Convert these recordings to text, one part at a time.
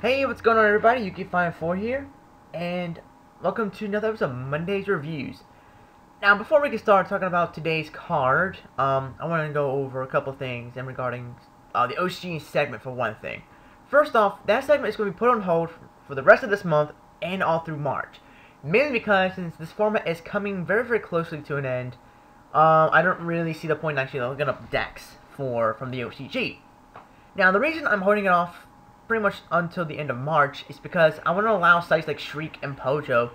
Hey, what's going on everybody? Yuki54 here, and welcome to another episode of Monday's Reviews. Now, before we get started talking about today's card, I want to go over a couple things in regarding the OCG segment for one thing. First off, that segment is going to be put on hold for the rest of this month and all through March. Mainly because since this format is coming very, very closely to an end, I don't really see the point in actually looking up decks from the OCG. Now, the reason I'm holding it off pretty much until the end of March is because I want to allow sites like Shriek and Pojo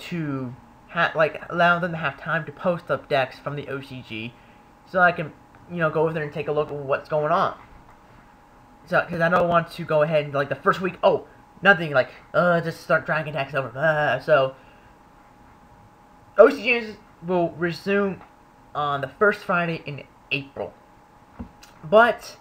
to allow them to have time to post up decks from the OCG, so I can go over there and take a look at what's going on. So because I don't want to go ahead and the first week, oh, nothing, just start dragging decks over. So OCGs will resume on the first Friday in April, but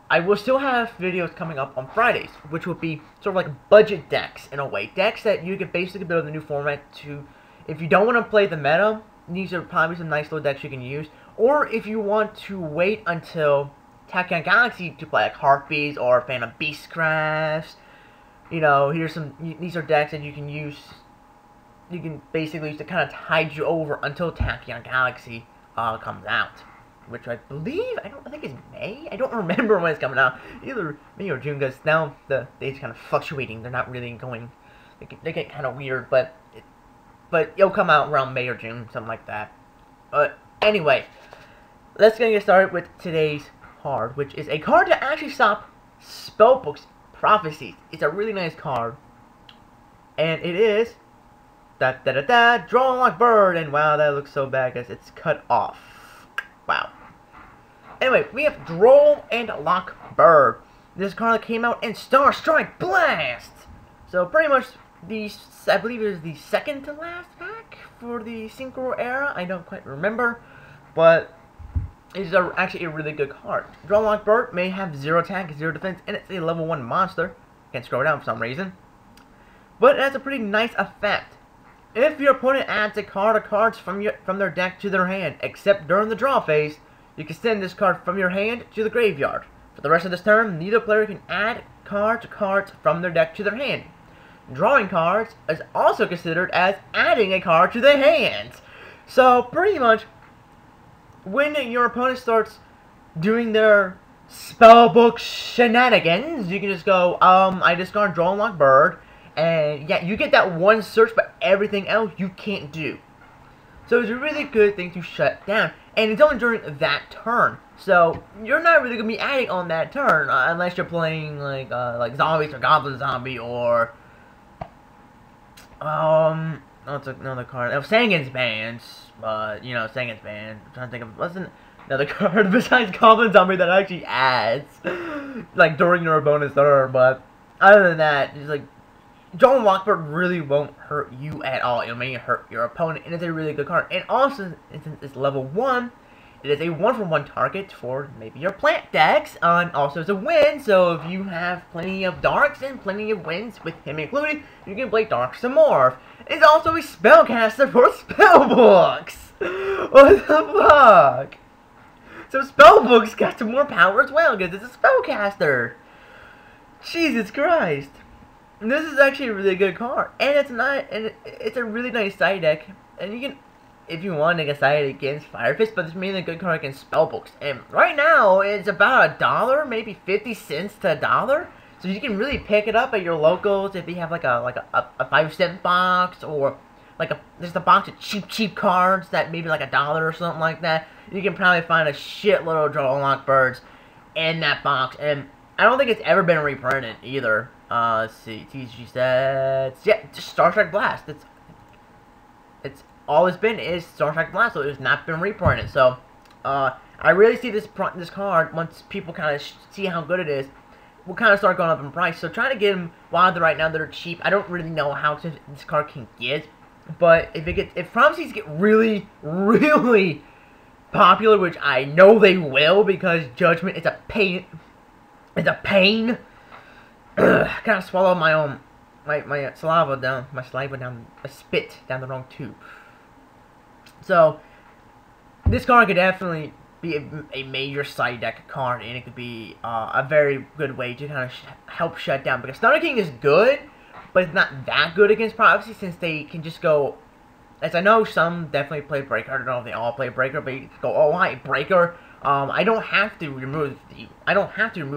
I will still have videos coming up on Fridays, which will be sort of like budget decks in a way. Decks that you can basically build a new format to. If you don't want to play the meta, these are probably some nice little decks you can use. Or if you want to wait until Tachyon Galaxy to play like Harpies or Phantom Beastcrafts, these are decks that you can use. You can basically use to kind of tide you over until Tachyon Galaxy comes out. Which I believe, I think it's May? I don't remember when it's coming out. Either May or June, because now the dates kind of fluctuating. They're not really going, they get kind of weird, but it'll come out around May or June, something like that. But anyway, let's get started with today's card, which is a card to actually stop Spellbooks Prophecies. It's a really nice card. And it is, draw like bird, and wow, that looks so bad because it's cut off. Wow. Anyway, we have Droll and Lock Bird. This card came out in Star Strike Blast! So pretty much I believe it is the second to last pack for the Synchro era. I don't quite remember, but it's actually a really good card. Droll and Lock Bird may have 0 attack, 0 defense, and it's a level 1 monster. Can't scroll down for some reason. But it has a pretty nice effect. If your opponent adds a card or cards from their deck to their hand, except during the draw phase, you can send this card from your hand to the graveyard. For the rest of this turn, neither player can add cards from their deck to their hand. Drawing cards is also considered as adding a card to their hands. So, pretty much, when your opponent starts doing their Spellbook shenanigans, you can just go, I discard Draw and Lock Bird, and yeah, you get that one search, but everything else you can't do. So it's a really good thing to shut down. And it's only during that turn. So you're not really going to be adding on that turn. Unless you're playing like Zombies or Goblin Zombie or... what's another card? Oh, Sangan's Band. Sangan's Band. I'm trying to think of... What's another card besides Goblin Zombie that actually adds? During your bonus turn. But other than that, it's Droll and Lock Bird really won't hurt you at all. It may hurt your opponent, and it's a really good card. And also, since it's level 1, it is a 1-for-1 target for maybe your plant decks, and also it's a win, so if you have plenty of darks and plenty of wins, with him included, you can play darks some more. It's also a spellcaster for Spellbooks! What the fuck? So Spellbooks got some more power as well, because it's a spellcaster! Jesus Christ! This is actually a really good card, and it's a really nice side deck, and you can, if you want, make a side against Fire Fist, but it's mainly a good card against Spellbooks, and right now, it's about $1, maybe 50 cents to $1, so you can really pick it up at your locals if you have a 5-cent box, or just a box of cheap cards that maybe $1 or something like that. You can probably find a shitload of Draw and Lock Birds in that box, and I don't think it's ever been reprinted either. Let's see, TG stats. Yeah, just Star Strike Blast. It's all it's been is Star Strike Blast, so it's not been reprinted. So, I really see this card, once people kind of see how good it is, will kind of start going up in price. So, trying to get them while they're right now that are cheap. I don't really know how this card can get, but if Prophecies get really, really popular, which I know they will, because Judgment is a pain. It's a pain. I kind of swallowed my saliva down, my spit down the wrong tube. So, this card could definitely be a major side deck card, and it could be a very good way to kind of help shut down. Because Thunder King is good, but it's not that good against Prophecy, since they can just go. As I know, some definitely play Breaker. I don't know if they all play Breaker, but you go, oh hi, Breaker. I don't have to remove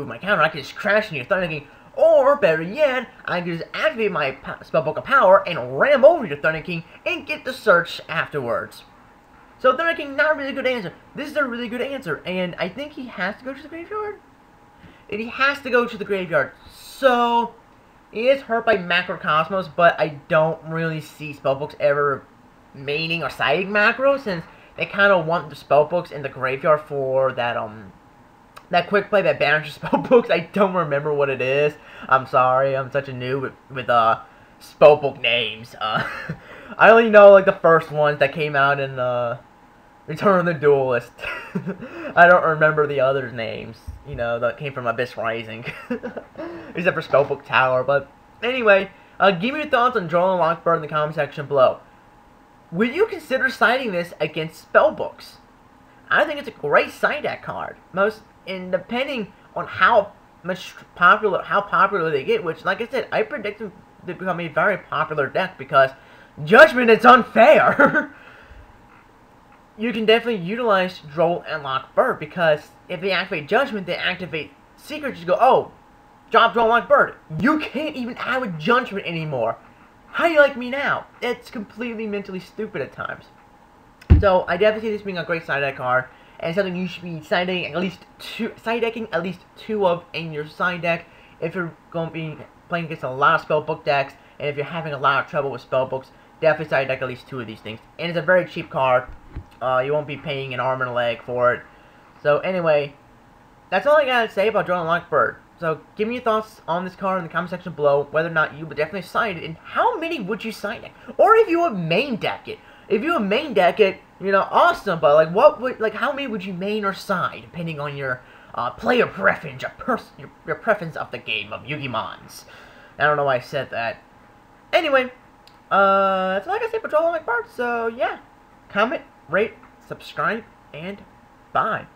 my counter. I can just crash into your Thunder King. Or, better yet, I can just activate my Spellbook of Power and ram over your Thunder King and get the search afterwards. So Thunder King, not a really good answer. This is a really good answer, and I think he has to go to the graveyard. And he has to go to the graveyard. So, he is hurt by Macrocosmos, but I don't really see Spellbooks ever maining or siding Macro, since they kind of want the Spellbooks in the graveyard for that quick play that banishes Spellbooks. I don't remember what it is. I'm sorry, I'm such a noob with Spellbook names. I only know like the first ones that came out in Return of the Duelist. I don't remember the others' names, you know, that came from Abyss Rising. Except for Spellbook Tower. But anyway, give me your thoughts on Droll and Lockbird in the comment section below. Will you consider siding this against Spellbooks? I think it's a great side deck card. And depending on how popular they get, which, like I said, I predict them to become a very popular deck because Judgment is unfair. You can definitely utilize Droll and Lockbird, because if they activate Judgment, they activate Secret. Just go, oh, drop Droll and Lockbird. You can't even add with Judgment anymore. How do you like me now? It's completely mentally stupid at times. So I definitely see this being a great side deck card, and something you should be side decking at least two of in your side deck if you're going to be playing against a lot of Spellbook decks, and if you're having a lot of trouble with Spellbooks, definitely side deck at least two of these things. And it's a very cheap card. You won't be paying an arm and a leg for it. So anyway, that's all I gotta say about Droll and Lockbird. So give me your thoughts on this card in the comment section below, whether or not you would definitely side it, and how many would you side deck? Or if you would main deck it. If you would main deck it, you know, awesome, but how many would you main or side, depending on your player preference, your preference of the game of Yu-Gi-Mons. I don't know why I said that. Anyway, that's all I gotta say for Droll and Lockbird. So yeah, comment, rate, subscribe, and bye.